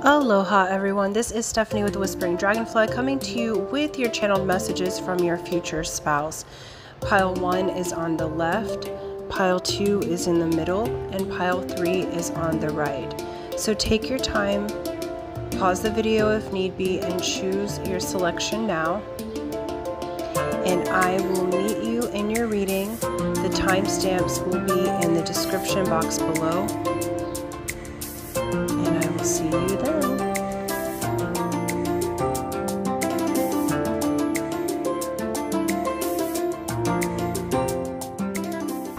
Aloha everyone, this is Stephanie with the Whispering Dragonfly coming to you with your channeled messages from your future spouse. Pile 1 is on the left, pile 2 is in the middle, and pile 3 is on the right. So take your time, pause the video if need be, and choose your selection now. And I will meet you in your reading. The timestamps will be in the description box below. And I will see you then.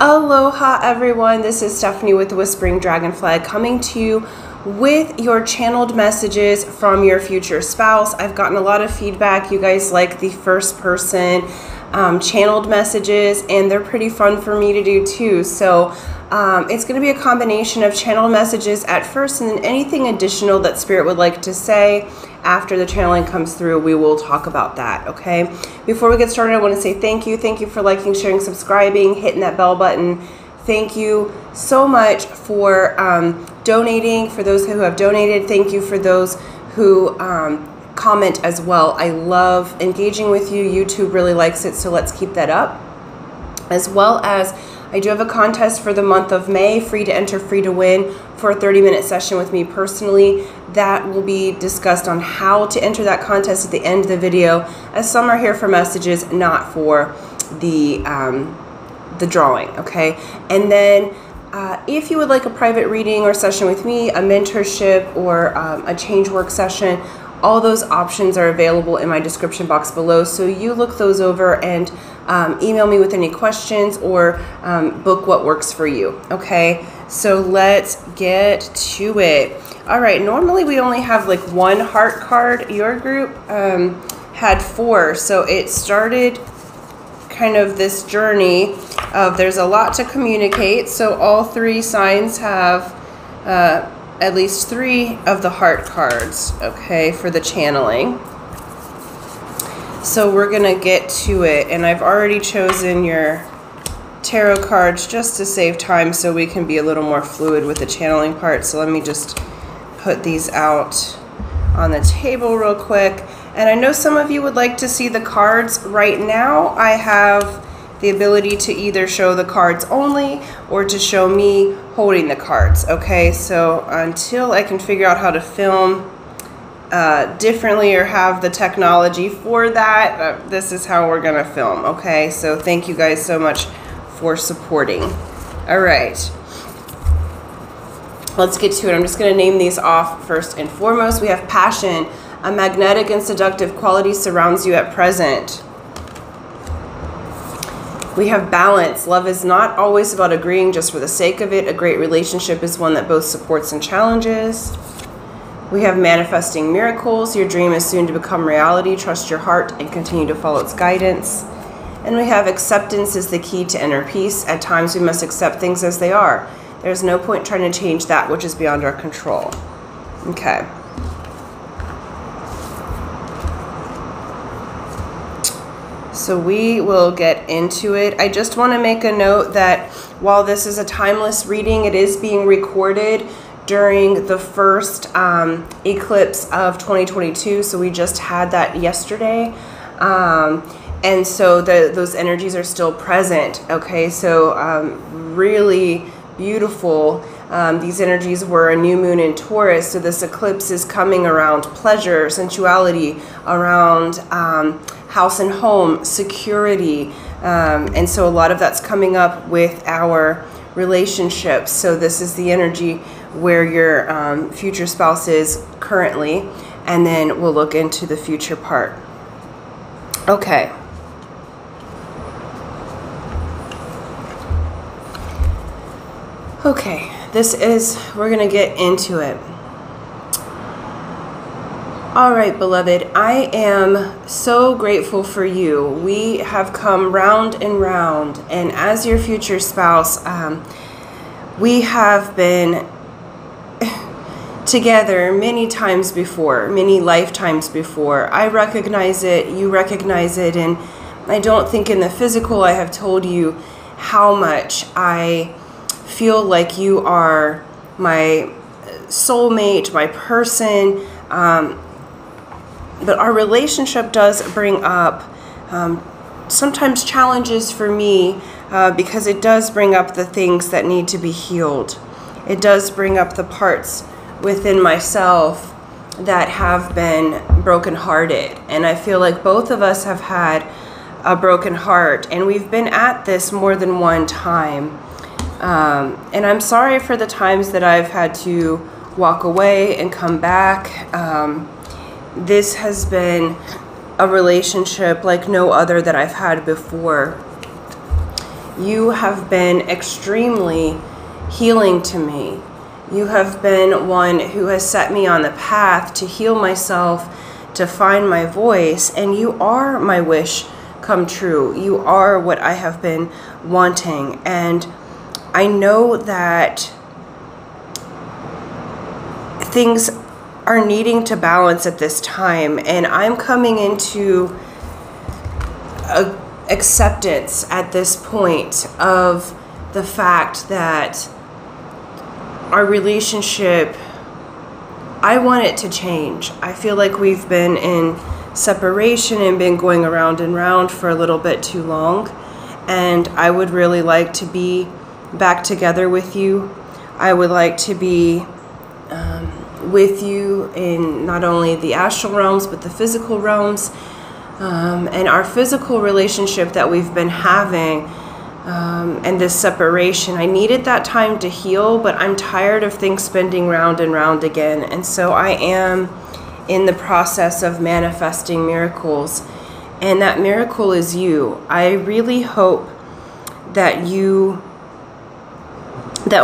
Aloha everyone, this is Stephanie with the Whispering Dragonfly coming to you with your channeled messages from your future spouse. I've gotten a lot of feedback. You guys like the first person channeled messages, and they're pretty fun for me to do too. So it's going to be a combination of channeled messages at first, and then anything additional that Spirit would like to say after the channeling comes through, we will talk about that, okay? Before we get started, I want to say thank you. Thank you for liking, sharing, subscribing, hitting that bell button. Thank you so much for donating, for those who have donated. Thank you for those who comment as well. I love engaging with you. YouTube really likes it, so let's keep that up. As well as I do have a contest for the month of May, free to enter, free to win, for a 30-minute session with me personally. That will be discussed on how to enter that contest at the end of the video, as some are here for messages, not for the drawing, okay? And then if you would like a private reading or session with me, a mentorship, or a change work session, all those options are available in my description box below. So you look those over and email me with any questions, or book what works for you, okay? So let's get to it. All right, normally we only have like one heart card. Your group had 4, so it started kind of this journey of there's a lot to communicate. So all 3 signs have at least 3 of the heart cards, okay, for the channeling. So we're gonna get to it, and I've already chosen your tarot cards just to save time so we can be a little more fluid with the channeling part. So let me just put these out on the table real quick. And I know some of you would like to see the cards. Right now I have the ability to either show the cards only or to show me holding the cards, okay? So until I can figure out how to film differently or have the technology for that, this is how we're gonna film, okay? So thank you guys so much for supporting. All right, let's get to it. I'm just gonna name these off first and foremost. We have passion. A magnetic and seductive quality surrounds you at present. We have balance. Love is not always about agreeing just for the sake of it. A great relationship is one that both supports and challenges. We have manifesting miracles. Your dream is soon to become reality. Trust your heart and continue to follow its guidance. And we have acceptance is the key to inner peace. At times we must accept things as they are. There's no point trying to change that which is beyond our control. Okay. So we will get into it. I just want to make a note that while this is a timeless reading, it is being recorded during the first eclipse of 2022. So we just had that yesterday. And so those energies are still present. Okay, so really beautiful. These energies were a new moon in Taurus. So this eclipse is coming around pleasure, sensuality, around house and home, security, and so a lot of that's coming up with our relationships. So this is the energy where your future spouse is currently, and then we'll look into the future part. Okay. Okay, we're gonna get into it. All right, beloved, I am so grateful for you. We have come round and round, and as your future spouse, we have been together many times before, many lifetimes before. I recognize it, you recognize it, and I don't think in the physical I have told you how much I feel like you are my soulmate, my person. But our relationship does bring up sometimes challenges for me because it does bring up the things that need to be healed. It does bring up the parts within myself that have been brokenhearted. And I feel like both of us have had a broken heart, and we've been at this more than one time. And I'm sorry for the times that I've had to walk away and come back. This has been a relationship like no other that I've had before. You have been extremely healing to me. You have been one who has set me on the path to heal myself, to find my voice, and you are my wish come true. You are what I have been wanting, and I know that things are needing to balance at this time, and I'm coming into acceptance at this point of the fact that our relationship, I want it to change. I feel like we've been in separation and been going around and round for a little bit too long, and I would really like to be back together with you. I would like to be with you in not only the astral realms but the physical realms, and our physical relationship that we've been having, and this separation. I needed that time to heal, but I'm tired of things spinning round and round again, and so I am in the process of manifesting miracles, and that miracle is you. I really hope that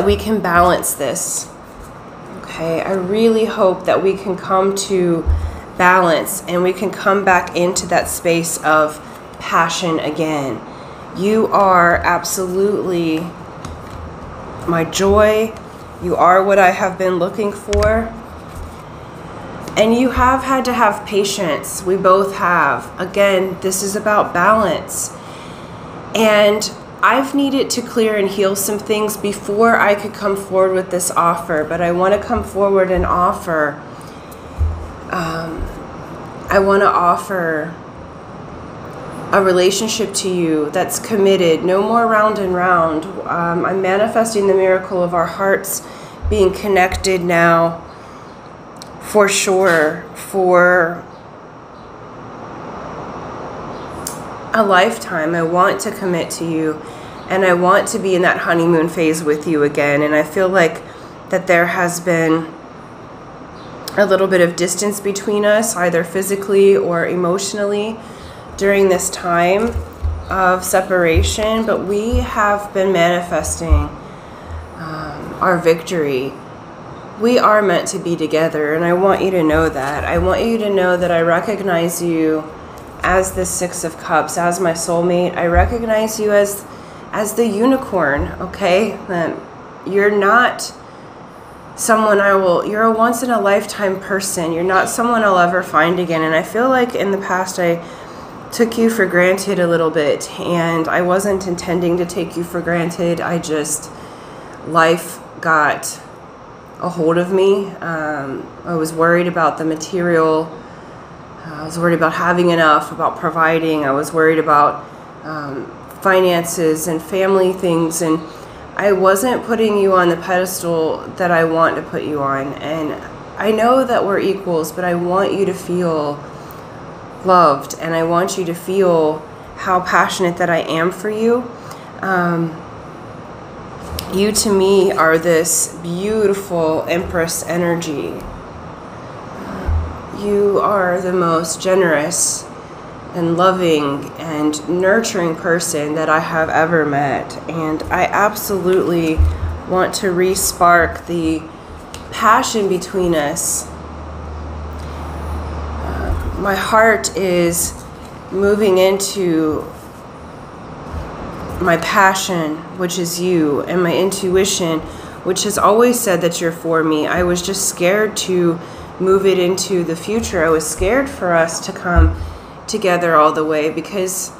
we can balance this. Okay, I really hope that we can come to balance and we can come back into that space of passion again. You are absolutely my joy. You are what I have been looking for. And you have had to have patience. We both have. Again, this is about balance. And I've needed to clear and heal some things before I could come forward with this offer, but I want to come forward and offer. I want to offer a relationship to you that's committed, no more round and round. I'm manifesting the miracle of our hearts being connected now, for sure, for a lifetime. I want to commit to you, and I want to be in that honeymoon phase with you again. And I feel like that there has been a little bit of distance between us, either physically or emotionally, during this time of separation, but we have been manifesting our victory. We are meant to be together, and I want you to know that. I want you to know that I recognize you as the Six of Cups, as my soulmate. I recognize you as the unicorn, okay? You're not someone you're a once in a lifetime person. You're not someone I'll ever find again. And I feel like in the past I took you for granted a little bit, and I wasn't intending to take you for granted. Life got a hold of me. I was worried about the material. I was worried about having enough, about providing. I was worried about finances and family things, and I wasn't putting you on the pedestal that I want to put you on. And I know that we're equals, but I want you to feel loved, and I want you to feel how passionate that I am for you. You to me are this beautiful Empress energy. You are the most generous and loving and nurturing person that I have ever met, and I absolutely want to re-spark the passion between us. My heart is moving into my passion, which is you, and my intuition, which has always said that you're for me. I was just scared to move it into the future. I was scared for us to come together all the way because,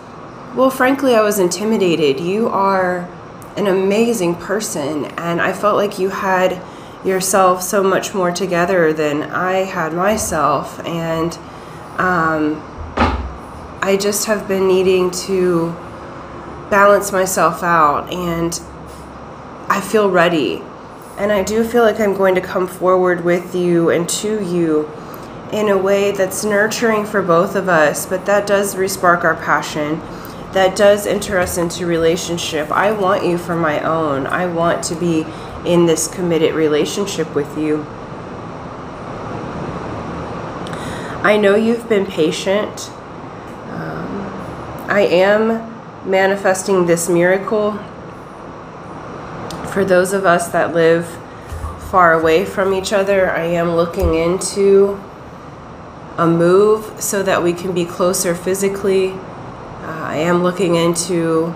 well, frankly, I was intimidated. You are an amazing person, and I felt like you had yourself so much more together than I had myself, and I just have been needing to balance myself out, and I feel ready. And I do feel like I'm going to come forward with you and to you in a way that's nurturing for both of us, but that does respark our passion. That does enter us into relationship. I want you for my own. I want to be in this committed relationship with you. I know you've been patient. I am manifesting this miracle for those of us that live far away from each other. I am looking into a move so that we can be closer physically. I am looking into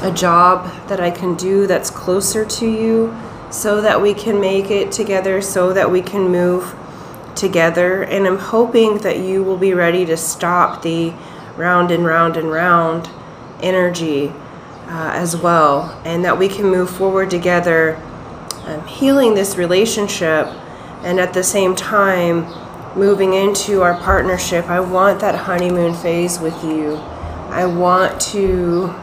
a job that I can do that's closer to you so that we can make it together, so that we can move together. And I'm hoping that you will be ready to stop the round and round and round energy as well, and that we can move forward together, healing this relationship, and at the same time moving into our partnership. I want that honeymoon phase with you. I want to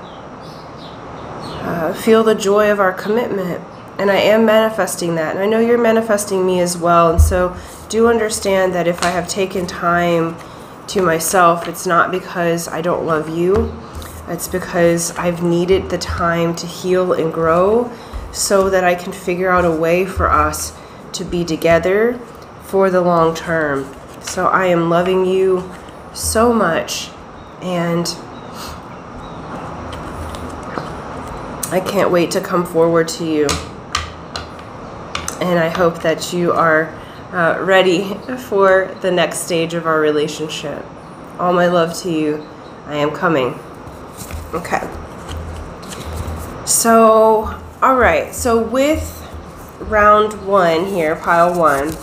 feel the joy of our commitment, and I am manifesting that, and I know you're manifesting me as well. And so do understand that if I have taken time to myself, it's not because I don't love you. It's because I've needed the time to heal and grow so that I can figure out a way for us to be together for the long term. So I am loving you so much, and I can't wait to come forward to you. And I hope that you are ready for the next stage of our relationship. All my love to you. I am coming. Okay. So, all right. So with round one here, pile one,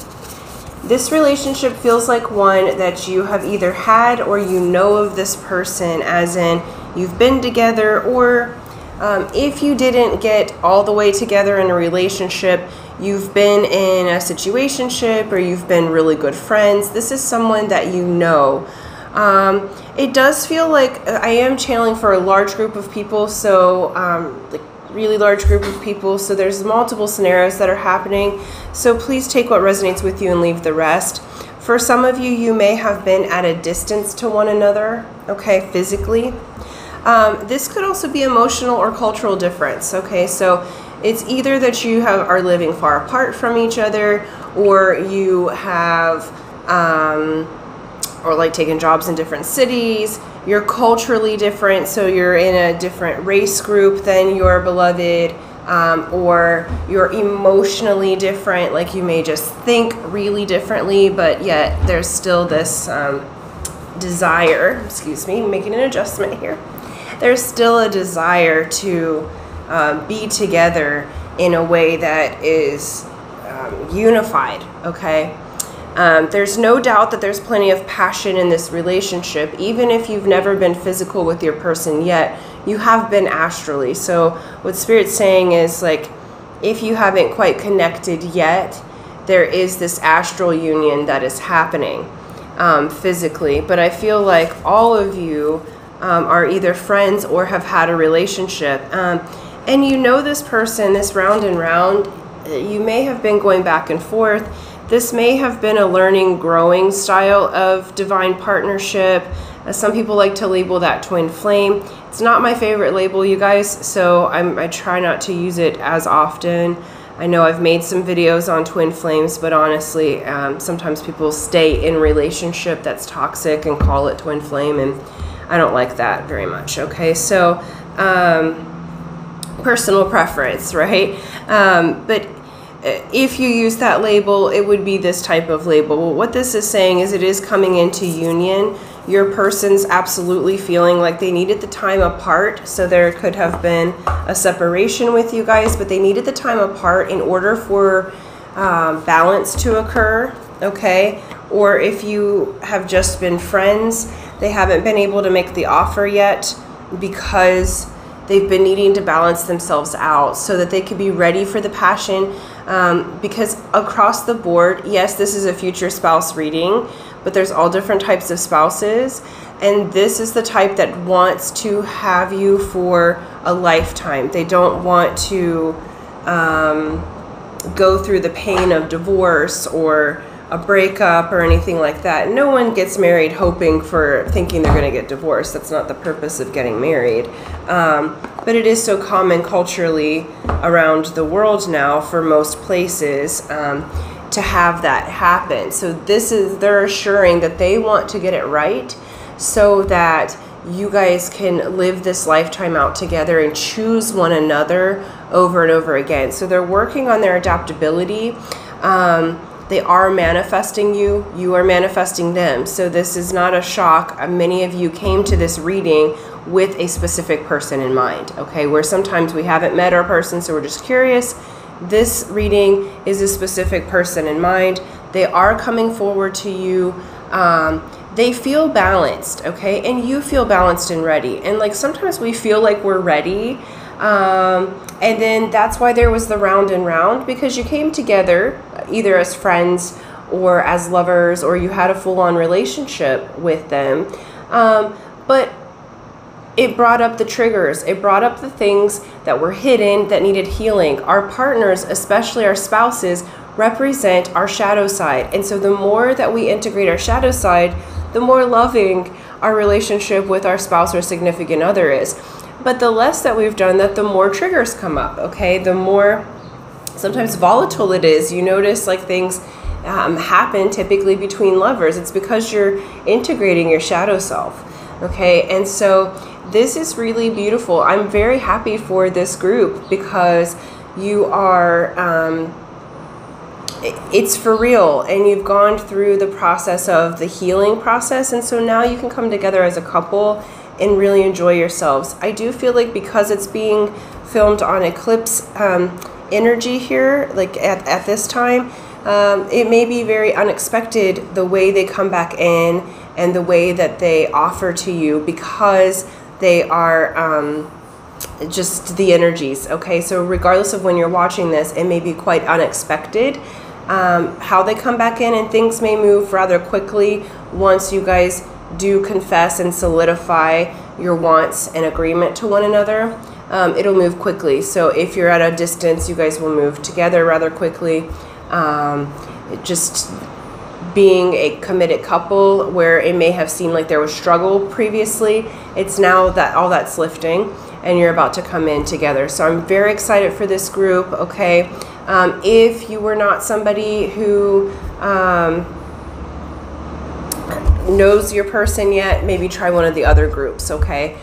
this relationship feels like one that you have either had or you know of this person, as in you've been together, or if you didn't get all the way together in a relationship, you've been in a situationship, or you've been really good friends. This is someone that you know. It does feel like I am channeling for a large group of people, so like really large group of people, so there's multiple scenarios that are happening, so please take what resonates with you and leave the rest. For some of you, you may have been at a distance to one another, okay, physically. This could also be emotional or cultural difference, okay, so it's either that you are living far apart from each other, or you have or like taking jobs in different cities. You're culturally different, so you're in a different race group than your beloved, or you're emotionally different, like you may just think really differently, but yet there's still this desire, excuse me, making an adjustment here. There's still a desire to be together in a way that is unified, okay? There's no doubt that there's plenty of passion in this relationship. Even if you've never been physical with your person yet, you have been astrally. So what Spirit's saying is, like, if you haven't quite connected yet, there is this astral union that is happening physically. But I feel like all of you are either friends or have had a relationship. And you know this person, this round and round, you may have been going back and forth. This may have been a learning, growing style of divine partnership. Some people like to label that twin flame. It's not my favorite label, you guys, so I try not to use it as often. I know I've made some videos on twin flames, but honestly, sometimes people stay in relationship that's toxic and call it twin flame, and I don't like that very much, okay? So, personal preference, right? But if you use that label, it would be this type of label. Well, what this is saying is it is coming into union. Your person's absolutely feeling like they needed the time apart, so there could have been a separation with you guys, but they needed the time apart in order for balance to occur, okay? Or if you have just been friends, they haven't been able to make the offer yet because they've been needing to balance themselves out so that they could be ready for the passion. Because across the board, yes, this is a future spouse reading, but there's all different types of spouses. And this is the type that wants to have you for a lifetime. They don't want to go through the pain of divorce or a breakup or anything like that. No one gets married thinking they're going to get divorced. That's not the purpose of getting married. But it is so common culturally around the world now for most places to have that happen. So they're assuring that they want to get it right so that you guys can live this lifetime out together and choose one another over and over again. So they're working on their adaptability. They are manifesting you. You are manifesting them. So this is not a shock. Many of you came to this reading with a specific person in mind, okay? Where sometimes we haven't met our person, so we're just curious. This reading is a specific person in mind. They are coming forward to you. They feel balanced, okay? And you feel balanced and ready. And like sometimes we feel like we're ready. And then that's why there was the round and round, because you came together either as friends or as lovers, or you had a full-on relationship with them. But it brought up the triggers. It brought up the things that were hidden that needed healing. Our partners, especially our spouses, represent our shadow side. And so the more that we integrate our shadow side, the more loving our relationship with our spouse or significant other is. But the less that we've done that, the more triggers come up, okay? The more sometimes volatile it is. You notice like things happen typically between lovers. It's because you're integrating your shadow self, okay? And so this is really beautiful. I'm very happy for this group because you are, it's for real, and you've gone through the process of the healing process, and so now you can come together as a couple and really enjoy yourselves. I do feel like because it's being filmed on eclipse energy here, like at this time, it may be very unexpected the way they come back in and the way that they offer to you, because they are just the energies, okay? So regardless of when you're watching this, it may be quite unexpected how they come back in, and things may move rather quickly once you guys do confess and solidify your wants and agreement to one another. It'll move quickly. So if you're at a distance, you guys will move together rather quickly. Just being a committed couple where it may have seemed like there was struggle previously, it's now that all that's lifting and you're about to come in together. So I'm very excited for this group, okay? If you were not somebody who knows your person yet, maybe try one of the other groups, okay?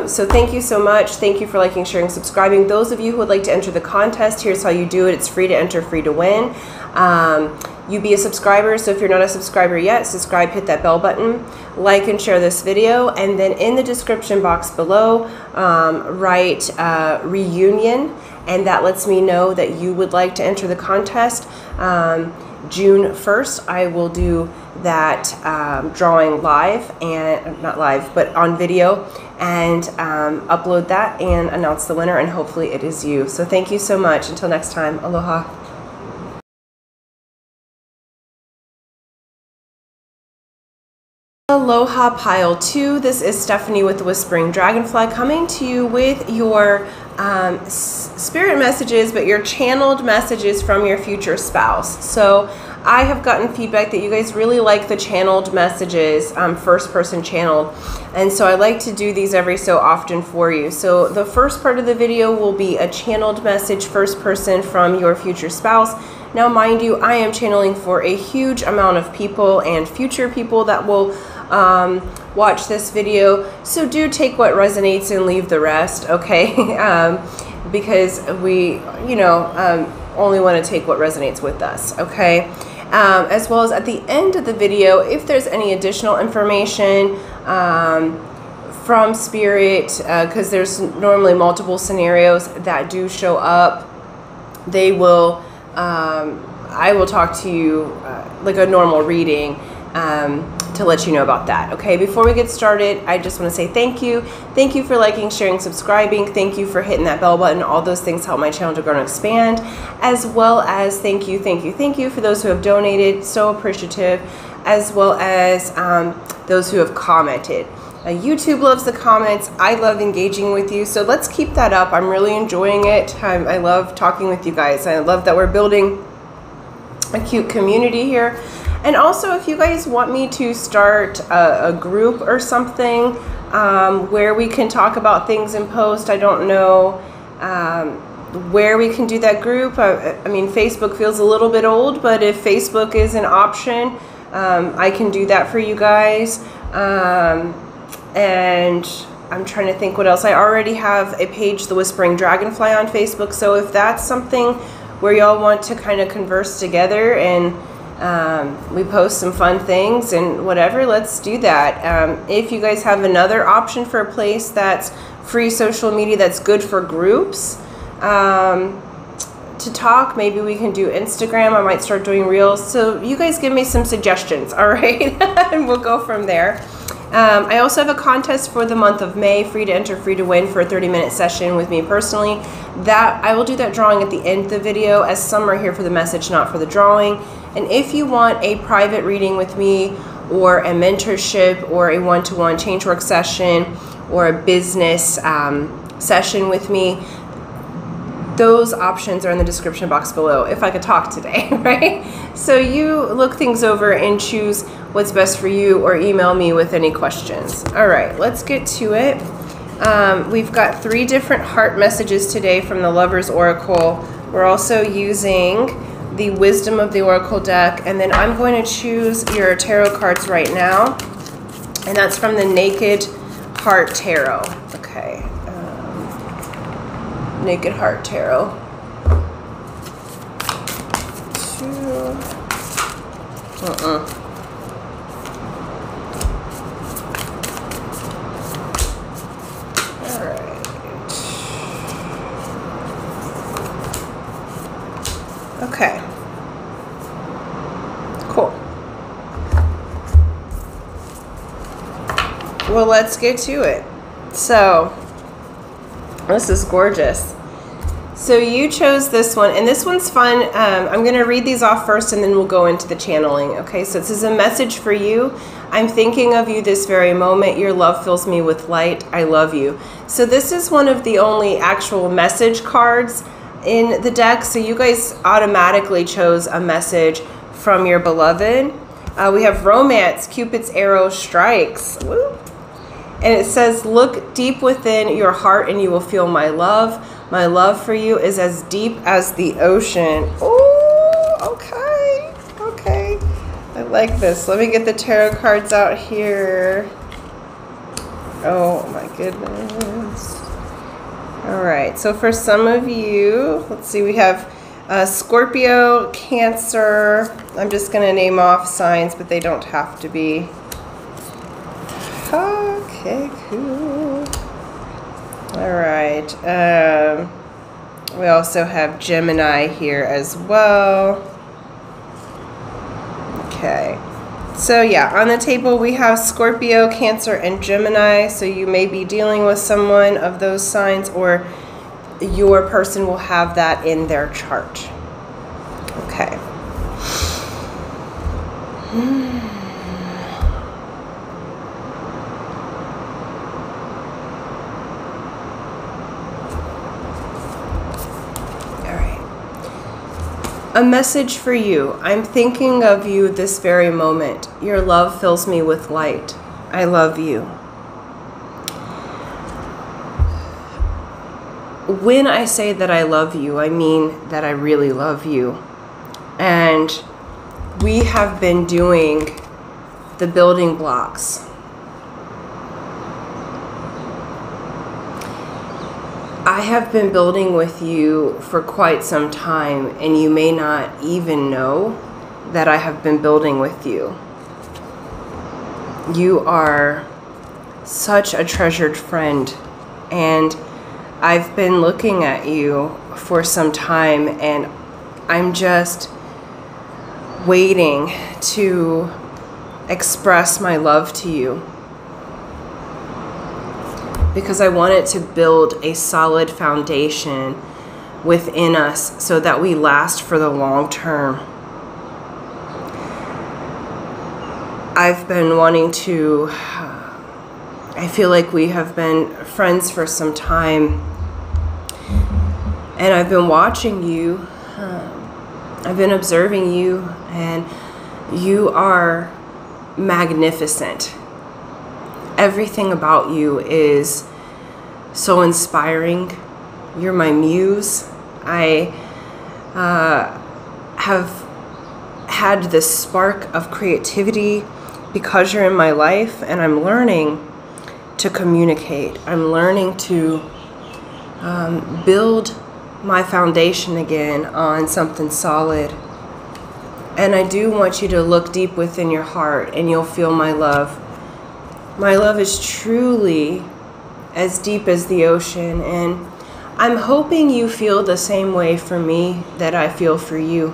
So thank you so much. Thank you for liking, sharing, subscribing. Those of you who would like to enter the contest, here's how you do it. It's free to enter, free to win. You be a subscriber, so if you're not a subscriber yet, subscribe, hit that bell button, like and share this video, and then in the description box below, write reunion, and that lets me know that you would like to enter the contest. June 1st, I will do that drawing live, and not live, but on video, and upload that and announce the winner, and hopefully it is you. So thank you so much. Until next time, aloha. Aloha Pile 2. This is Stephanie with the Whispering Dragonfly coming to you with your spirit messages, but your channeled messages from your future spouse. So I have gotten feedback that you guys really like the channeled messages, first person channeled, and so I like to do these every so often for you. So the first part of the video will be a channeled message, first person from your future spouse. Now mind you, I am channeling for a huge amount of people and future people that will watch this video, so do take what resonates and leave the rest, okay? Because we, only want to take what resonates with us, okay? As well as at the end of the video, if there's any additional information from Spirit, because there's normally multiple scenarios that do show up, they will, I will talk to you like a normal reading, to let you know about that. Okay, before we get started, I just want to say thank you. Thank you for liking, sharing, subscribing. Thank you for hitting that bell button. All those things help my channel to grow and expand, as well as thank you for those who have donated. So appreciative, as well as those who have commented. YouTube loves the comments. I love engaging with you, so let's keep that up. I'm really enjoying it. I love talking with you guys. I love that we're building a cute community here. And also, if you guys want me to start a group or something where we can talk about things in post, I don't know where we can do that group. I mean, Facebook feels a little bit old, but if Facebook is an option, I can do that for you guys. And I'm trying to think what else. I already have a page, The Whispering Dragonfly, on Facebook. So if that's something where y'all want to kind of converse together and we post some fun things and whatever, let's do that. If you guys have another option for a place that's free social media that's good for groups to talk, maybe we can do Instagram. I might start doing reels. So you guys give me some suggestions, all right? And we'll go from there. I also have a contest for the month of May, free to enter, free to win, for a 30-minute session with me personally. That I will do that drawing at the end of the video, as some are here for the message, not for the drawing. And if you want a private reading with me, or a mentorship, or a one-to-one change work session, or a business session with me, those options are in the description box below, if I could talk today, right? So you look things over and choose what's best for you, or email me with any questions. All right, let's get to it. We've got 3 different heart messages today from the Lover's Oracle. We're also using the Wisdom of the Oracle deck, and then I'm going to choose your tarot cards right now, and that's from the Naked Heart Tarot. Okay. Naked Heart Tarot. 2. All right. Okay. Cool. Well, let's get to it. So, this is gorgeous. So you chose this one, and this one's fun. I'm going to read these off first, and then we'll go into the channeling. Okay, so this is a message for you. I'm thinking of you this very moment. Your love fills me with light. I love you. So this is one of the only actual message cards in the deck. So you guys automatically chose a message from your beloved. We have romance. Cupid's arrow strikes. Woo. And it says, look deep within your heart and you will feel my love. My love for you is as deep as the ocean. Oh, okay. Okay. I like this. Let me get the tarot cards out here. Oh, my goodness. All right. So for some of you, let's see, we have Scorpio, Cancer. I'm just going to name off signs, but they don't have to be. Okay, cool. All right. We also have Gemini here as well. Okay. So yeah, on the table we have Scorpio, Cancer, and Gemini. So you may be dealing with someone of those signs, or your person will have that in their chart. Okay. A message for you. I'm thinking of you this very moment. Your love fills me with light. I love you. When I say that I love you, I mean that I really love you. And we have been doing the building blocks. I have been building with you for quite some time, and you may not even know that I have been building with you. You are such a treasured friend, and I've been looking at you for some time, and I'm just waiting to express my love to you, because I want it to build a solid foundation within us so that we last for the long term. I've been wanting to, I feel like we have been friends for some time, and I've been watching you, I've been observing you, and you are magnificent. Everything about you is so inspiring. You're my muse. I have had this spark of creativity because you're in my life, and I'm learning to communicate. I'm learning to build my foundation again on something solid. And I do want you to look deep within your heart, and you'll feel my love. My love is truly as deep as the ocean, and I'm hoping you feel the same way for me that I feel for you.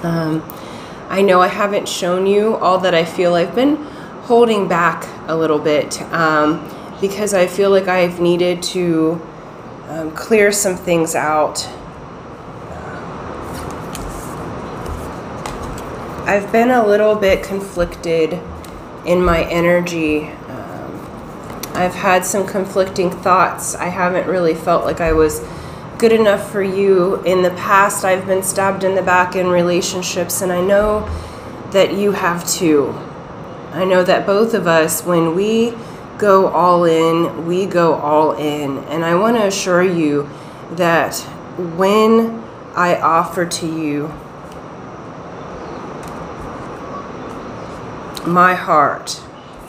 I know I haven't shown you all that I feel. I've been holding back a little bit because I feel like I've needed to clear some things out. I've been a little bit conflicted in my energy. I've had some conflicting thoughts. I haven't really felt like I was good enough for you. In the past, I've been stabbed in the back in relationships, and I know that you have too. I know that both of us, when we go all in, we go all in. And I want to assure you that when I offer to you my heart,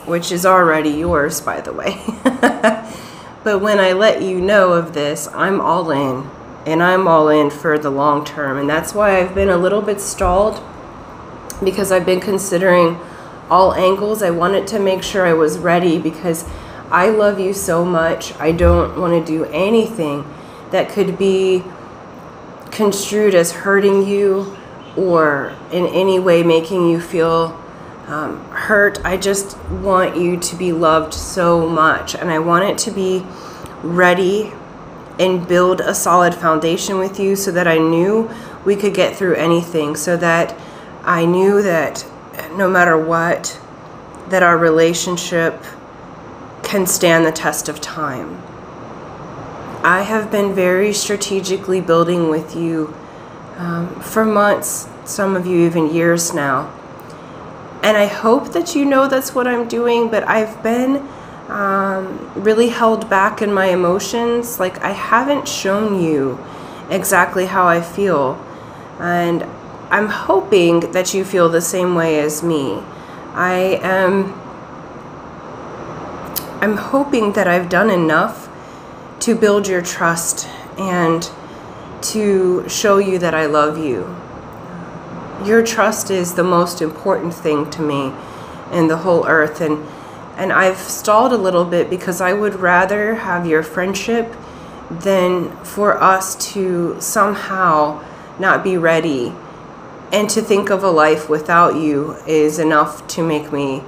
which is already yours, by the way, but when I let you know of this, I'm all in, and I'm all in for the long term. And that's why I've been a little bit stalled, because I've been considering all angles. I wanted to make sure I was ready, because I love you so much. I don't want to do anything that could be construed as hurting you or in any way making you feel hurt. I just want you to be loved so much, and I want it to be ready and build a solid foundation with you, so that I knew we could get through anything, so that I knew that no matter what, that our relationship can stand the test of time. I have been very strategically building with you for months, some of you even years now. And I hope that you know that's what I'm doing, but I've been really held back in my emotions. Like, I haven't shown you exactly how I feel. And I'm hoping that you feel the same way as me. I'm hoping that I've done enough to build your trust and to show you that I love you. Your trust is the most important thing to me in the whole earth, and I've stalled a little bit because I would rather have your friendship than for us to somehow not be ready, and to think of a life without you is enough to make me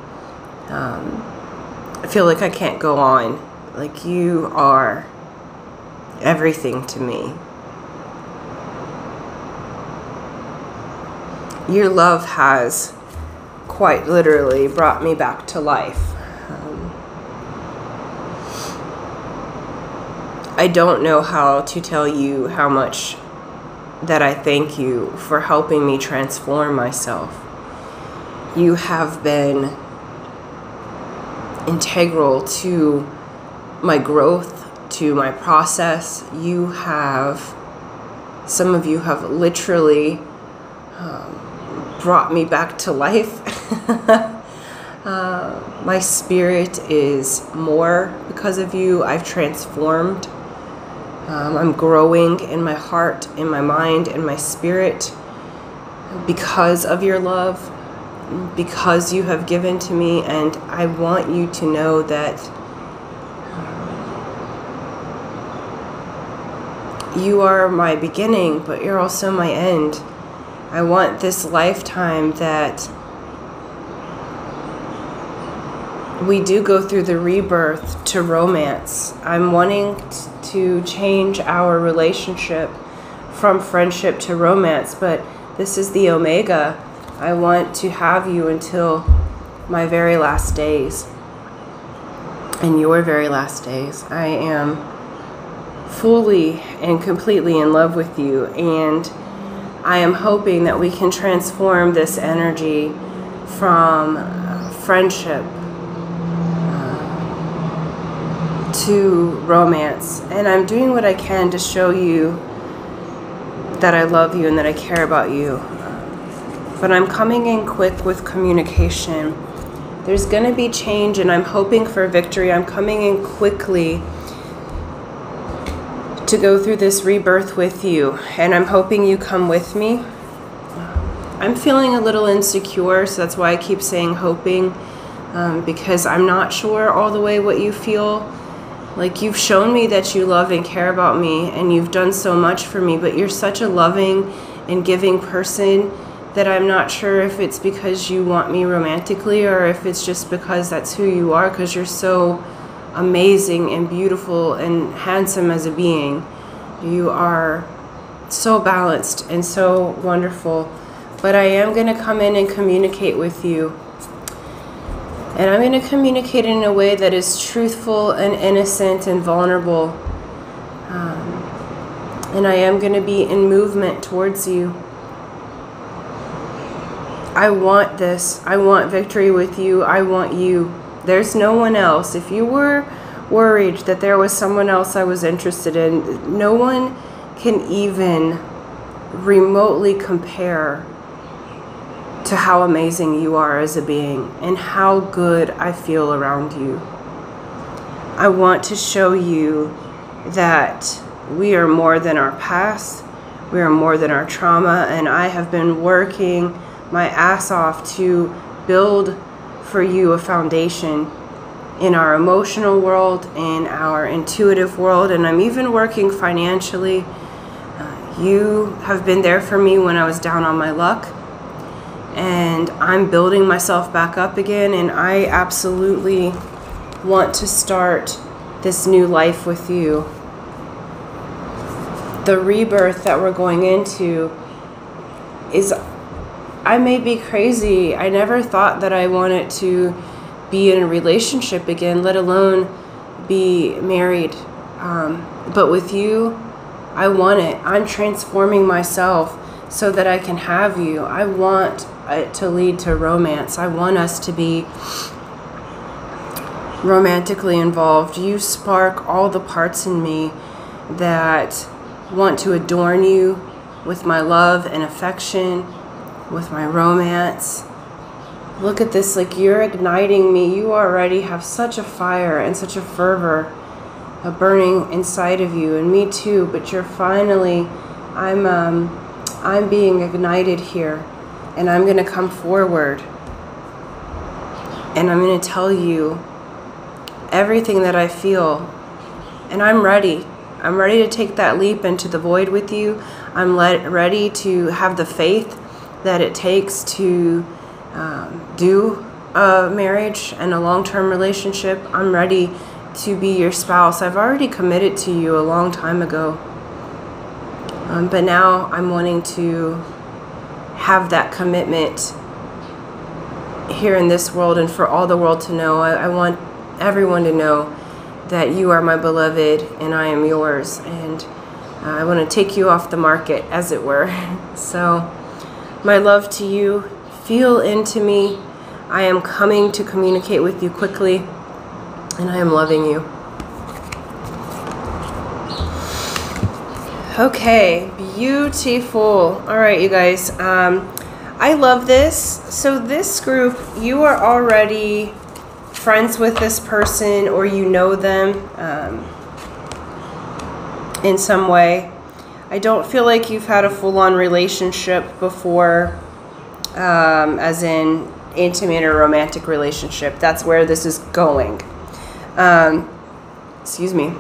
feel like I can't go on. Like, you are everything to me. Your love has quite literally brought me back to life. I don't know how to tell you how much that I thank you for helping me transform myself. You have been integral to my growth, to my process. You have, some of you have literally brought me back to life. My spirit is more because of you. I've transformed. I'm growing in my heart, in my mind, in my spirit because of your love, because you have given to me. And I want you to know that you are my beginning, but you're also my end. I want this lifetime that we do go through the rebirth to romance. I'm wanting to change our relationship from friendship to romance, but this is the Omega. I want to have you until my very last days and your very last days. I am fully and completely in love with you, and I am hoping that we can transform this energy from friendship to romance. And I'm doing what I can to show you that I love you and that I care about you. But I'm coming in quick with communication. There's going to be change, and I'm hoping for victory. I'm coming in quickly to go through this rebirth with you, and I'm hoping you come with me. I'm feeling a little insecure, so that's why I keep saying hoping, because I'm not sure all the way what you feel. Like, you've shown me that you love and care about me, and you've done so much for me, but you're such a loving and giving person that I'm not sure if it's because you want me romantically or if it's just because that's who you are, because you're so amazing and beautiful and handsome as a being. You are so balanced and so wonderful. But I am going to come in and communicate with you. And I'm going to communicate in a way that is truthful and innocent and vulnerable. And I am going to be in movement towards you. I want this. I want victory with you. I want you. There's no one else. If you were worried that there was someone else I was interested in, no one can even remotely compare to how amazing you are as a being and how good I feel around you. I want to show you that we are more than our past. We are more than our trauma, and I have been working my ass off to build for you a foundation in our emotional world, in our intuitive world, and I'm even working financially. You have been there for me when I was down on my luck, and I'm building myself back up again, and I absolutely want to start this new life with you. The rebirth that we're going into is, I may be crazy. I never thought that I wanted to be in a relationship again, let alone be married. But with you, I want it. I'm transforming myself so that I can have you. I want it to lead to romance. I want us to be romantically involved. You spark all the parts in me that want to adorn you with my love and affection, with my romance. Look at this, like, you're igniting me. You already have such a fire and such a fervor, a burning inside of you, and me too, but you're finally, I'm being ignited here, and I'm going to come forward, and I'm going to tell you everything that I feel, and I'm ready. I'm ready to take that leap into the void with you. I'm ready to have the faith that it takes to do a marriage and a long-term relationship. I'm ready to be your spouse. I've already committed to you a long time ago. But now I'm wanting to have that commitment here in this world and for all the world to know. I want everyone to know that you are my beloved and I am yours. And I want to take you off the market, as it were. So my love to you. Feel into me. I am coming to communicate with you quickly, and I am loving you. Okay, beautiful. All right, you guys. I love this. So this group, you are already friends with this person, or you know them in some way. I don't feel like you've had a full-on relationship before. As in intimate or romantic relationship. That's where this is going. Excuse me.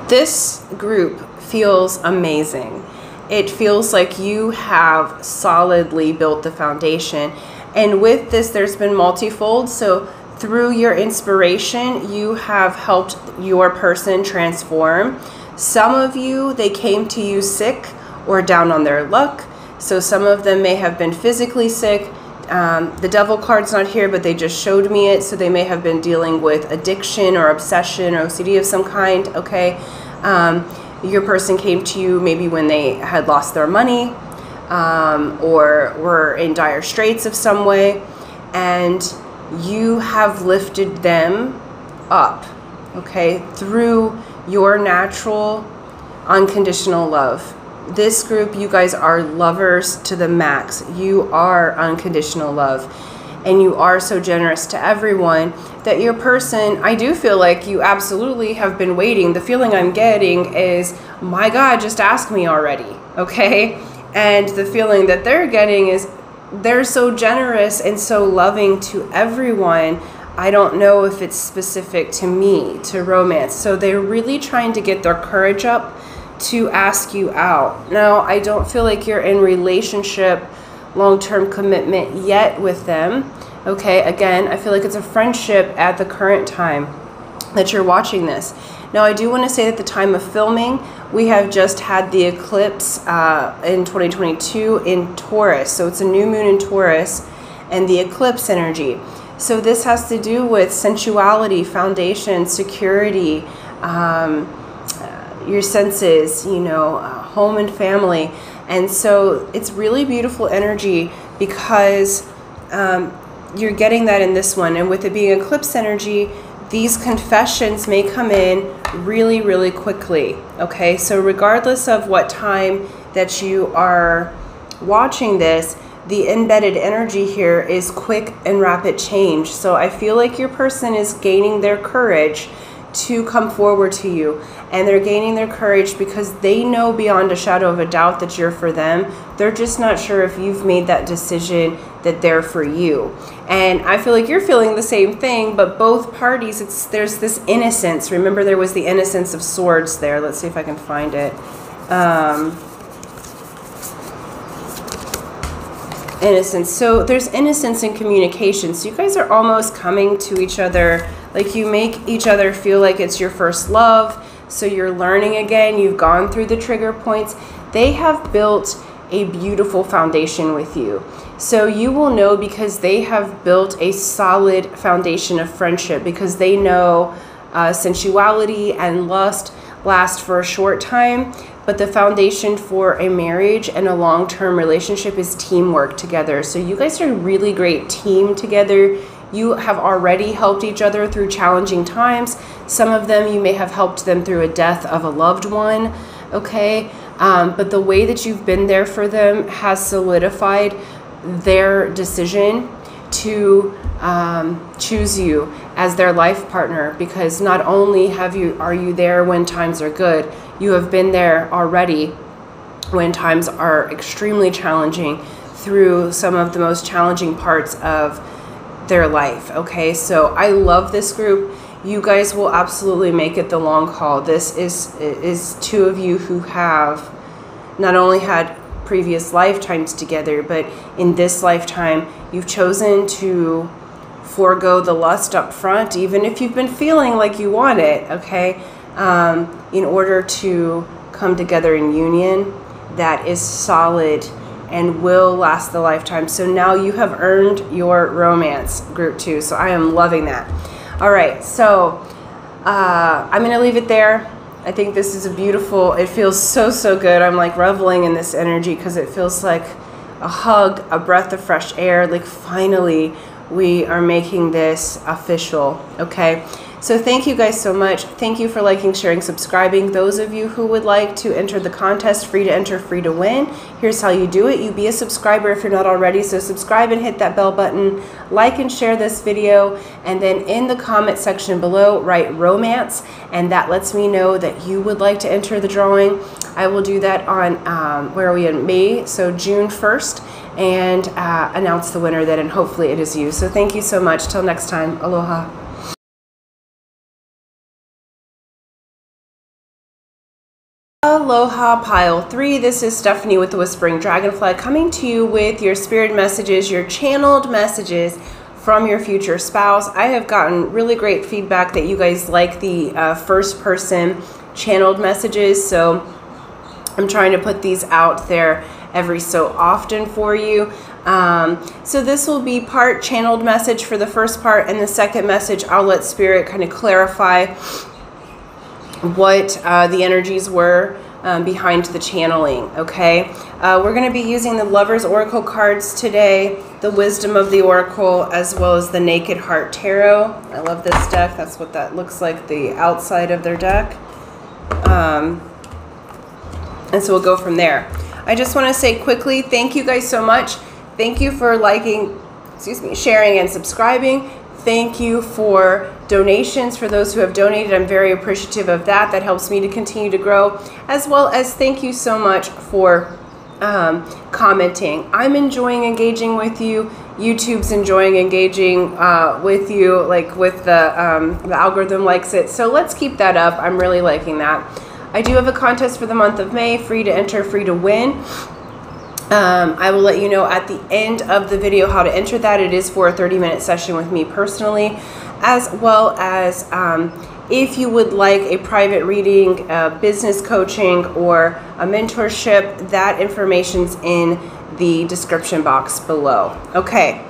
This group feels amazing. It feels like you have solidly built the foundation. And with this, there's been multifold. So through your inspiration, you have helped your person transform. Some of you, they came to you sick or down on their luck. So some of them may have been physically sick. The devil card's not here, but they just showed me it. So they may have been dealing with addiction or obsession or OCD of some kind, okay? Your person came to you maybe when they had lost their money or were in dire straits of some way, and you have lifted them up, okay, through your natural unconditional love. This group, you guys are lovers to the max. You are unconditional love, and you are so generous to everyone that your person, I do feel like you absolutely have been waiting. The feeling I'm getting is, my God, just ask me already, okay? And the feeling that they're getting is they're so generous and so loving to everyone. I don't know if it's specific to me, to romance. So they're really trying to get their courage up to ask you out. Now, I don't feel like you're in relationship, long-term commitment yet with them. Okay, again, I feel like it's a friendship at the current time that you're watching this. Now, I do want to say at the time of filming, we have just had the eclipse in 2022 in Taurus. So it's a new moon in Taurus and the eclipse energy. So this has to do with sensuality, foundation, security, your senses, you know, home and family. And so it's really beautiful energy because you're getting that in this one. And with it being eclipse energy, these confessions may come in really, really quickly. Okay, so regardless of what time that you are watching this, the embedded energy here is quick and rapid change. So I feel like your person is gaining their courage to come forward to you, and they're gaining their courage because they know beyond a shadow of a doubt that you're for them. They're just not sure if you've made that decision that they're for you. And I feel like you're feeling the same thing, but both parties, there's this innocence. Remember, there was the innocence of swords there. Let's see if I can find it. Innocence. So there's innocence in communication. So you guys are almost coming to each other, like you make each other feel like it's your first love. So you're learning again. You've gone through the trigger points. They have built a beautiful foundation with you. So you will know because they have built a solid foundation of friendship, because they know sensuality and lust last for a short time, but the foundation for a marriage and a long-term relationship is teamwork together. So you guys are a really great team together. You have already helped each other through challenging times. Some of them, you may have helped them through a death of a loved one, okay? But the way that you've been there for them has solidified their decision to choose you as their life partner, because not only are you there when times are good, you have been there already when times are extremely challenging, through some of the most challenging parts of their life. Okay, so I love this group. You guys will absolutely make it the long haul. This is two of you who have not only had previous lifetimes together, but in this lifetime you've chosen to forego the lust up front, even if you've been feeling like you want it, okay, in order to come together in union that is solid and will last the lifetime. So now you have earned your romance, group 2. So I am loving that. All right, so I'm gonna leave it there. I think this is a beautiful, it feels so good. I'm like reveling in this energy because it feels like a hug, a breath of fresh air. Like finally we are making this official, okay? So thank you guys so much. Thank you for liking, sharing, subscribing. Those of you who would like to enter the contest, free to enter, free to win, here's how you do it. You be a subscriber if you're not already. So subscribe and hit that bell button, like and share this video, and then in the comment section below, write romance, and that lets me know that you would like to enter the drawing. I will do that on, where are we in May? So June 1st, and announce the winner then, and hopefully it is you. So thank you so much. Till next time, aloha. Aloha pile 3, this is Stephanie with the Whispering Dragonfly coming to you with your spirit messages, your channeled messages from your future spouse. I have gotten really great feedback that you guys like the first person channeled messages, so I'm trying to put these out there every so often for you. So this will be part channeled message for the first part, and the second message I'll let Spirit kind of clarify what the energies were behind the channeling. Okay, we're going to be using the Lover's Oracle cards today, the Wisdom of the Oracle, as well as the Naked Heart Tarot. I love this deck. That's what that looks like, the outside of their deck. And so we'll go from there. I just want to say quickly, thank you guys so much. Thank you for liking, sharing and subscribing. Thank you for donations, for those who have donated. I'm very appreciative of that. That helps me to continue to grow, as well as thank you so much for commenting. I'm enjoying engaging with you. YouTube's enjoying engaging with you, like with the algorithm likes it. So let's keep that up. I'm really liking that. I do have a contest for the month of May, free to enter, free to win. I will let you know at the end of the video how to enter that. It is for a 30-minute session with me personally, as well as if you would like a private reading, business coaching, or a mentorship, that information's in the description box below. Okay.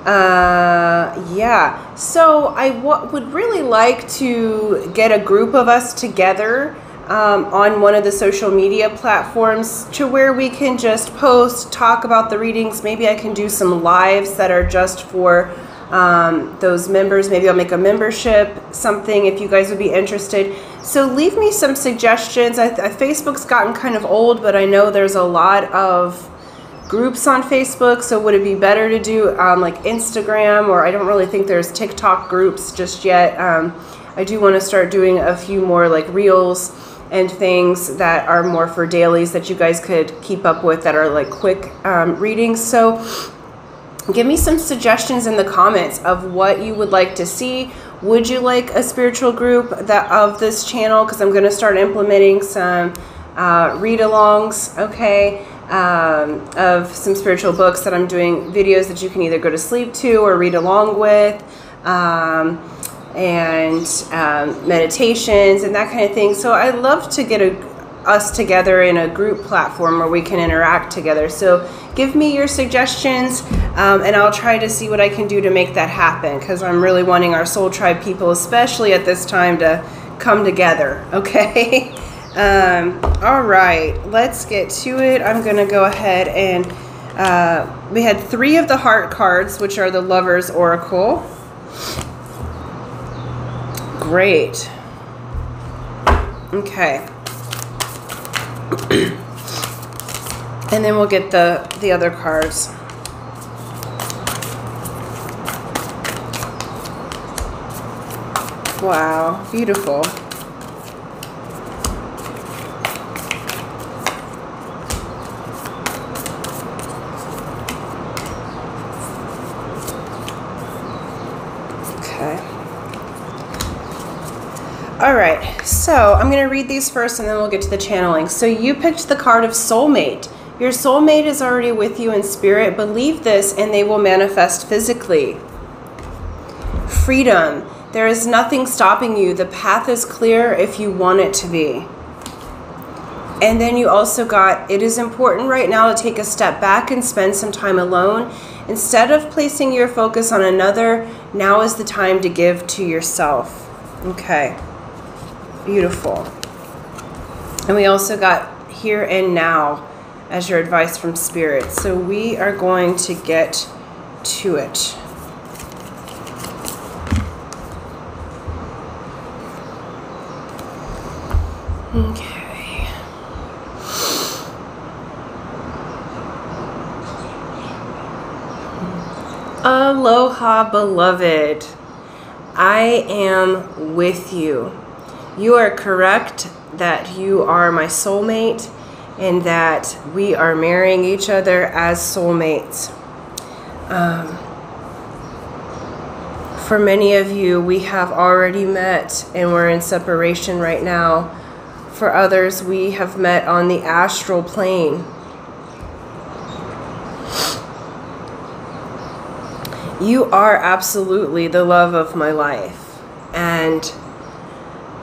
Yeah. So I would really like to get a group of us together on one of the social media platforms to where we can just post, talk about the readings. Maybe I can do some lives that are just for those members. Maybe I'll make a membership, something, if you guys would be interested. So leave me some suggestions. Facebook's gotten kind of old, but I know there's a lot of groups on Facebook, so would it be better to do like Instagram, or I don't really think there's TikTok groups just yet. I do want to start doing a few more like reels and things that are more for dailies that you guys could keep up with, that are like quick readings. So give me some suggestions in the comments of what you would like to see. Would you like a spiritual group of this channel? Because I'm going to start implementing some read-alongs, okay, of some spiritual books that I'm doing videos that you can either go to sleep to or read along with. And meditations and that kind of thing. So I love to get us together in a group platform where we can interact together. So give me your suggestions, and I'll try to see what I can do to make that happen, because I'm really wanting our Soul Tribe people, especially at this time, to come together. Okay. All right, let's get to it. I'm gonna go ahead and we had 3 of the heart cards, which are the Lover's Oracle. Great. Okay. And then we'll get the other cards. Wow, beautiful. Okay. All right, so I'm going to read these first and then we'll get to the channeling. So you picked the card of soulmate. Your soulmate is already with you in spirit. Believe this and they will manifest physically. Freedom. There is nothing stopping you. The path is clear if you want it to be. And then you also got, it is important right now to take a step back and spend some time alone. Instead of placing your focus on another, now is the time to give to yourself. Okay. Beautiful. And we also got here and now as your advice from Spirit. So we are going to get to it. Okay. Aloha, beloved. I am with you. You are correct that you are my soulmate and that we are marrying each other as soulmates. For many of you, we have already met and we're in separation right now. For others, we have met on the astral plane. You are absolutely the love of my life, and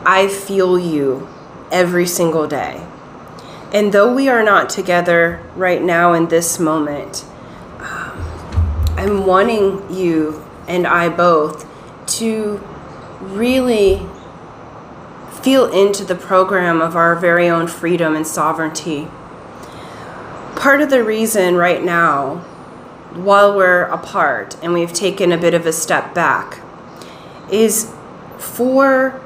I feel you every single day. And though we are not together right now in this moment, I'm wanting you and I both to really feel into the program of our very own freedom and sovereignty. Part of the reason right now, while we're apart and we've taken a bit of a step back, is for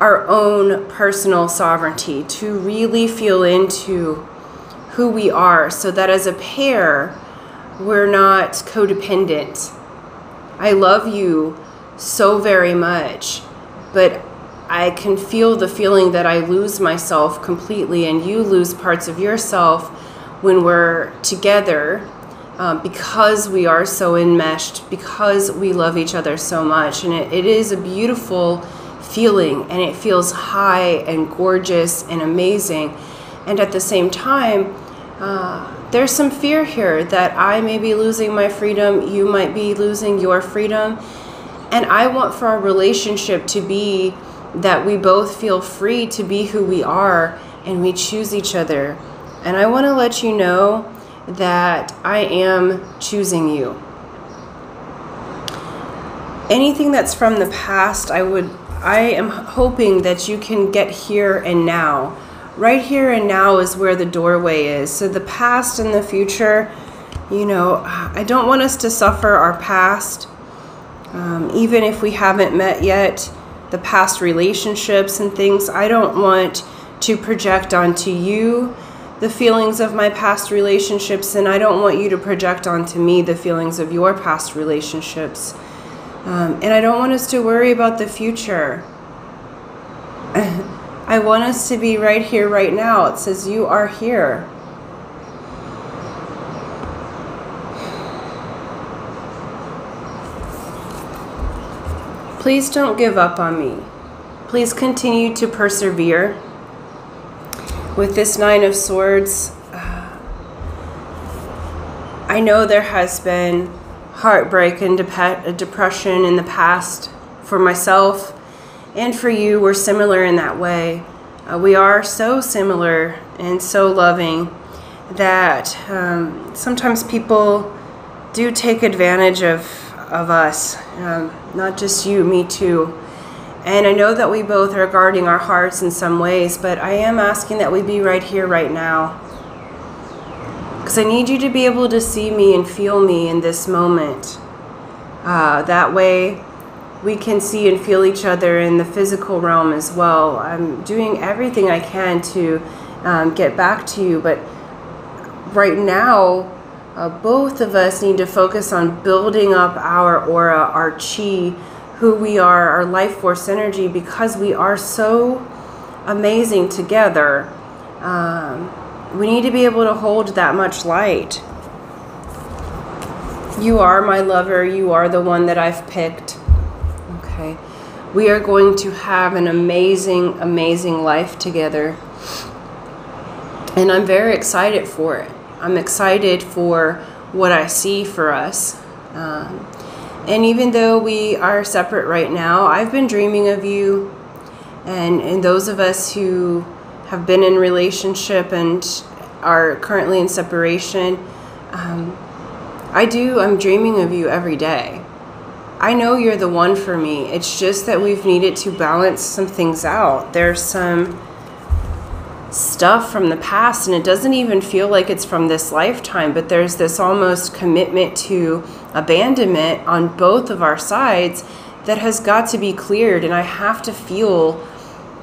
our own personal sovereignty, to really feel into who we are, so that as a pair, we're not codependent. I love you so very much, but I can feel the feeling that I lose myself completely and you lose parts of yourself when we're together, because we are so enmeshed, because we love each other so much. And it is a beautiful feeling, and it feels high and gorgeous and amazing. And at the same time, there's some fear here that I may be losing my freedom, you might be losing your freedom. And I want for our relationship to be that we both feel free to be who we are and we choose each other. And I want to let you know that I am choosing you. Anything that's from the past, I am hoping that you can get here and now. Right here and now is where the doorway is. So the past and the future, you know, I don't want us to suffer our past, even if we haven't met yet, the past relationships and things. I don't want to project onto you the feelings of my past relationships, and I don't want you to project onto me the feelings of your past relationships. And I don't want us to worry about the future. I want us to be right here, right now. It says you are here. Please don't give up on me. Please continue to persevere. With this Nine of Swords, I know there has been heartbreak and depression in the past for myself and for you. We're similar in that way. We are so similar and so loving that sometimes people do take advantage of us, not just you, me too. And I know that we both are guarding our hearts in some ways, but I am asking that we be right here, right now. Because I need you to be able to see me and feel me in this moment. That way we can see and feel each other in the physical realm as well. I'm doing everything I can to get back to you, but right now, both of us need to focus on building up our aura, our chi, who we are, our life force energy, because we are so amazing together. We need to be able to hold that much light. You are my lover. You are the one that I've picked. Okay. We are going to have an amazing, amazing life together. And I'm very excited for it. I'm excited for what I see for us. And even though we are separate right now, I've been dreaming of you. And those of us who have been in relationship and are currently in separation, I'm dreaming of you every day. I know you're the one for me. It's just that we've needed to balance some things out. There's some stuff from the past, and it doesn't even feel like it's from this lifetime, but there's this almost commitment to abandonment on both of our sides that has got to be cleared. And I have to feel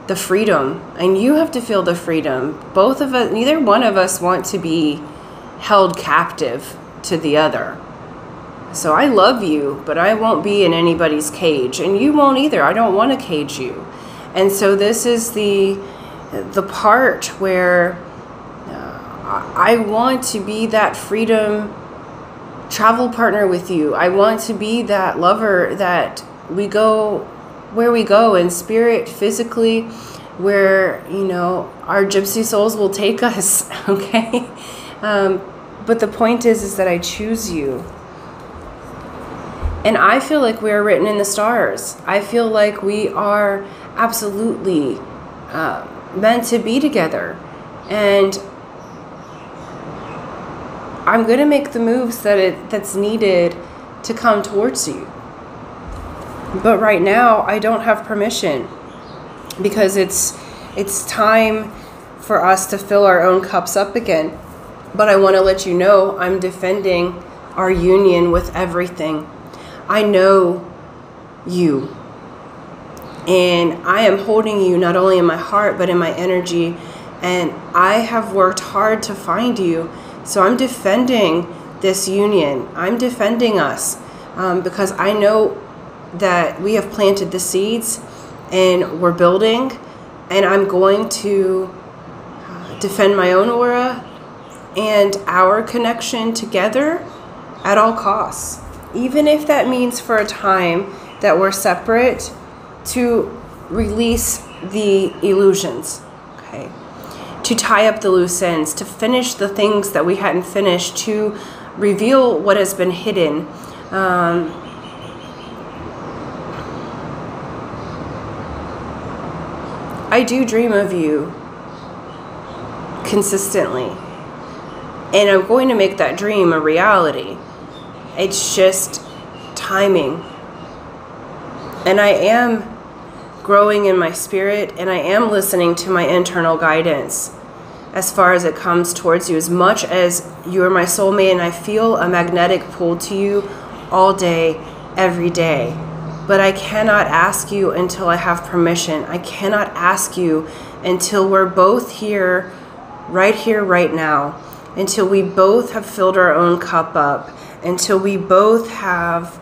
the freedom, and you have to feel the freedom. Both of us, neither one of us want to be held captive to the other. So I love you, but I won't be in anybody's cage, and you won't either. I don't want to cage you. And so this is the part where I want to be that freedom travel partner with you. I want to be that lover that we go where we go in spirit, physically, where, you know, our gypsy souls will take us. Okay. But the point is that I choose you. And I feel like we're written in the stars. I feel like we are absolutely meant to be together. And I'm going to make the moves that's needed to come towards you. But right now, I don't have permission, because it's time for us to fill our own cups up again. But I want to let you know I'm defending our union with everything. I know you, and I am holding you not only in my heart but in my energy, and I have worked hard to find you. So I'm defending this union. I'm defending us because I know that we have planted the seeds and we're building, and I'm going to defend my own aura and our connection together at all costs. Even if that means for a time that we're separate, to release the illusions, okay? To tie up the loose ends, to finish the things that we hadn't finished, to reveal what has been hidden. I do dream of you consistently, and I'm going to make that dream a reality. It's just timing. And I am growing in my spirit, and I am listening to my internal guidance as far as it comes towards you. As much as you are my soulmate, and I feel a magnetic pull to you all day, every day. But I cannot ask you until I have permission. I cannot ask you until we're both here, right now. Until we both have filled our own cup up. Until we both have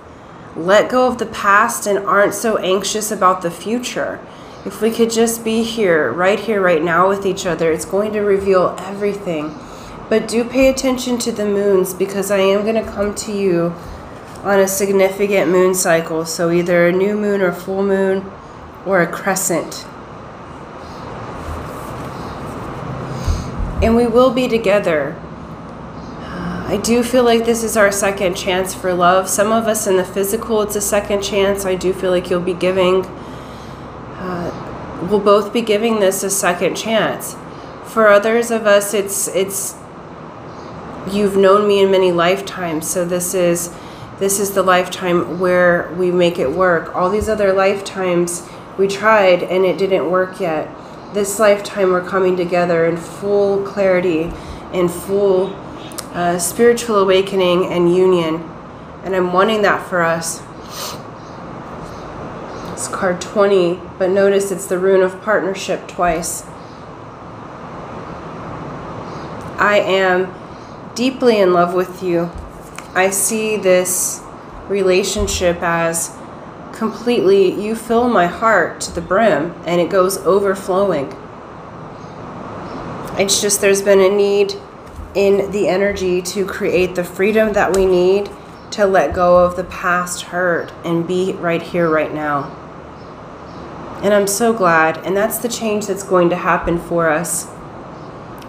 let go of the past and aren't so anxious about the future. If we could just be here, right now with each other, it's going to reveal everything. But do pay attention to the moons, because I am going to come to you on a significant moon cycle. So either a new moon or full moon or a crescent. And we will be together. I do feel like this is our second chance for love. Some of us in the physical, it's a second chance. I do feel like you'll be giving, we'll both be giving this a second chance. For others of us, it's you've known me in many lifetimes. So this is the lifetime where we make it work. All these other lifetimes we tried and it didn't work yet. This lifetime we're coming together in full clarity, in full spiritual awakening and union, and I'm wanting that for us. It's card 20, but notice it's the rune of partnership twice. I am deeply in love with you. I see this relationship as completely, you fill my heart to the brim and it goes overflowing. It's just there's been a need in the energy to create the freedom that we need to let go of the past hurt and be right here, right now. And I'm so glad, and that's the change that's going to happen for us.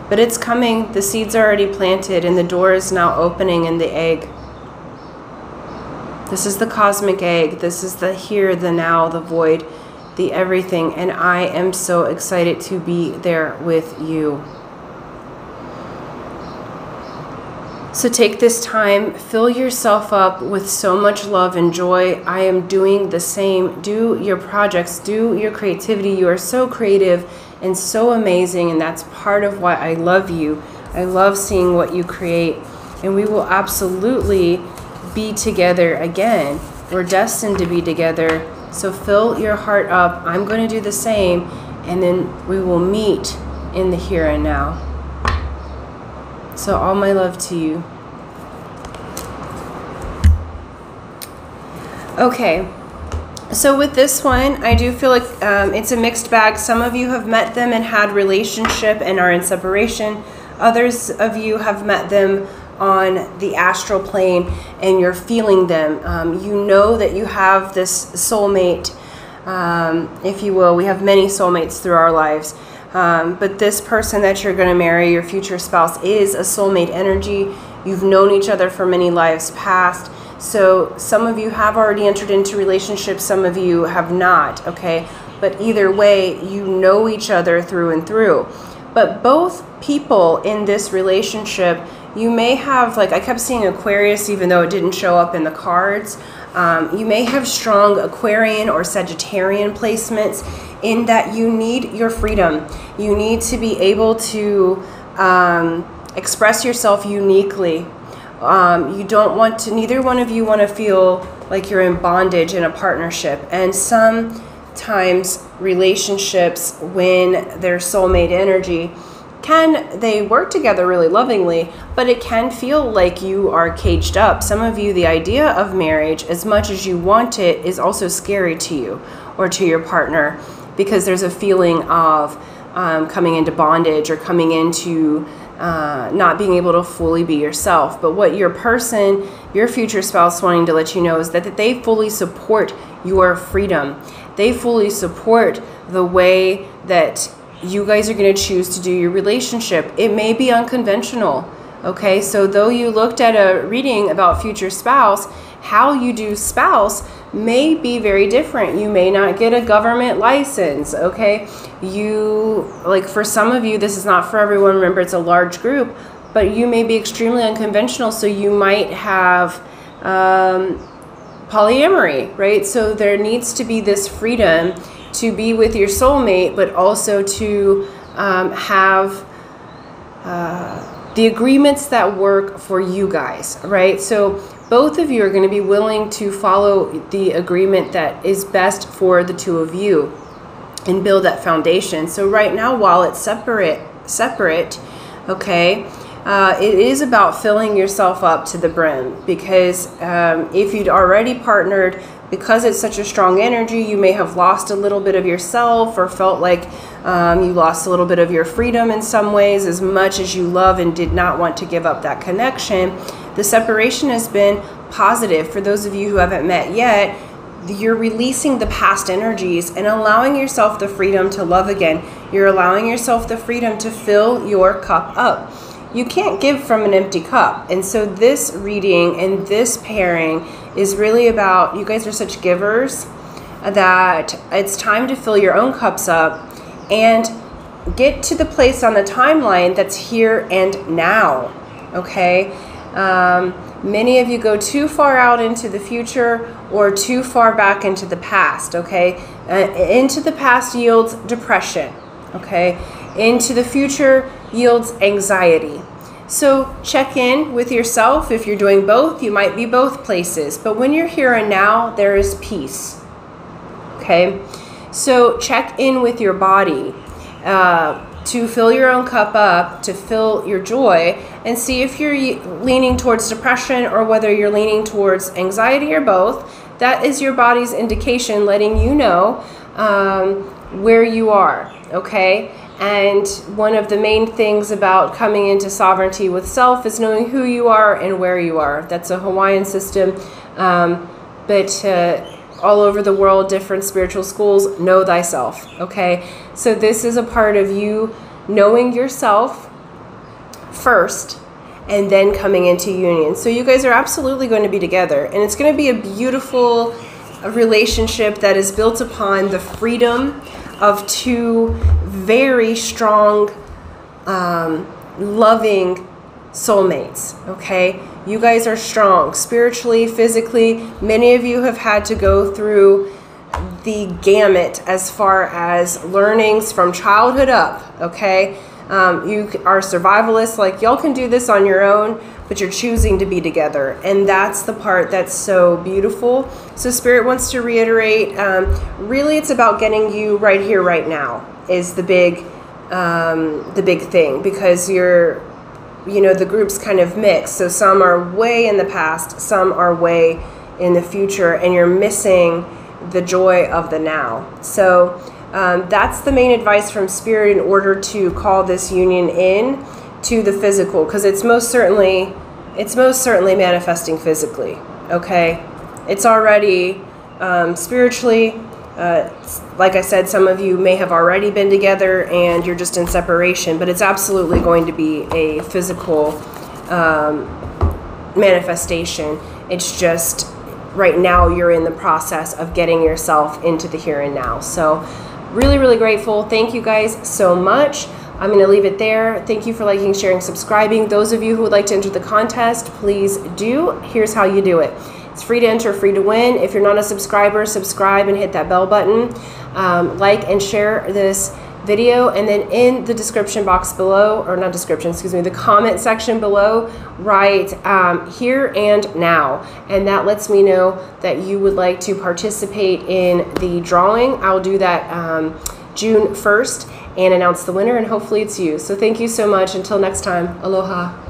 But it's coming, the seeds are already planted, and the door is now opening in the egg. This is the cosmic egg, this is the here, the now, the void, the everything, and I am so excited to be there with you. So take this time, fill yourself up with so much love and joy. I am doing the same. Do your projects, do your creativity. You are so creative and so amazing, and that's part of why I love you. I love seeing what you create, and we will absolutely be together again. We're destined to be together. So fill your heart up. I'm going to do the same, and then we will meet in the here and now. So all my love to you. Okay, so with this one, I do feel like it's a mixed bag. Some of you have met them and had relationship and are in separation. Others of you have met them on the astral plane and you're feeling them. You know that you have this soulmate, if you will. We have many soulmates through our lives. But this person that you're going to marry, your future spouse, is a soulmate energy. You've known each other for many lives past. So some of you have already entered into relationships, some of you have not, okay? But either way, you know each other through and through. But both people in this relationship, you may have, like I kept seeing Aquarius even though it didn't show up in the cards. You may have strong Aquarian or Sagittarian placements in that you need your freedom. You need to be able to express yourself uniquely. You don't want to, neither one of you want to feel like you're in bondage in a partnership. And sometimes relationships, when they're soulmate energy, they work together really lovingly, but it can feel like you are caged up. Some of you, the idea of marriage, as much as you want it, is also scary to you or to your partner, because there's a feeling of coming into bondage or coming into not being able to fully be yourself. But what your person, your future spouse, wanting to let you know is that they fully support your freedom. They fully support the way that you guys are going to choose to do your relationship. It may be unconventional, okay? So though you looked at a reading about future spouse, how you do spouse may be very different. You may not get a government license, okay? Like for some of you, this is not for everyone. Remember, it's a large group, but you may be extremely unconventional. So you might have polyamory, right? So there needs to be this freedom to be with your soulmate, but also to have the agreements that work for you guys, right? So both of you are going to be willing to follow the agreement that is best for the two of you and build that foundation. So right now, while it's separate, okay, it is about filling yourself up to the brim, because if you'd already partnered, because it's such a strong energy, you may have lost a little bit of yourself or felt like you lost a little bit of your freedom in some ways, as much as you love and did not want to give up that connection. The separation has been positive. For those of you who haven't met yet, you're releasing the past energies and allowing yourself the freedom to love again. You're allowing yourself the freedom to fill your cup up. You can't give from an empty cup. And so this reading and this pairing is really about, you guys are such givers that it's time to fill your own cups up and get to the place on the timeline that's here and now, okay? Many of you go too far out into the future or too far back into the past, okay? Into the past yields depression, okay? Into the future yields anxiety. So check in with yourself. If you're doing both, you might be both places. But when you're here and now, there is peace, okay? So check in with your body to fill your own cup up, to fill your joy, and see if you're leaning towards depression or whether you're leaning towards anxiety or both. That is your body's indication letting you know where you are, okay? And one of the main things about coming into sovereignty with self is knowing who you are and where you are. That's a Hawaiian system, but all over the world, different spiritual schools, know thyself, okay? So this is a part of you knowing yourself first and then coming into union. So you guys are absolutely going to be together, and it's going to be a beautiful relationship that is built upon the freedom of two very strong, loving soulmates, okay? You guys are strong spiritually, physically. Many of you have had to go through the gamut as far as learnings from childhood up, okay? You are survivalists, like y'all can do this on your own, but you're choosing to be together. And that's the part that's so beautiful. So Spirit wants to reiterate, really it's about getting you right here, right now is the big thing, because the group's kind of mixed. So some are way in the past, some are way in the future, and you're missing the joy of the now. So that's the main advice from Spirit in order to call this union in to the physical, because it's most certainly manifesting physically, okay? It's already spiritually, like I said, some of you may have already been together and you're just in separation, but it's absolutely going to be a physical manifestation. It's just right now you're in the process of getting yourself into the here and now. So really, really grateful. Thank you guys so much. I'm going to leave it there. Thank you for liking, sharing, subscribing. Those of you who would like to enter the contest, please do. Here's how you do it. It's free to enter, free to win. If you're not a subscriber, subscribe and hit that bell button. Like and share this video, and then in the description box below, or not description, excuse me, the comment section below, write here and now, and that lets me know that you would like to participate in the drawing. I'll do that June 1st and announce the winner, and hopefully it's you. So thank you so much. Until next time, aloha.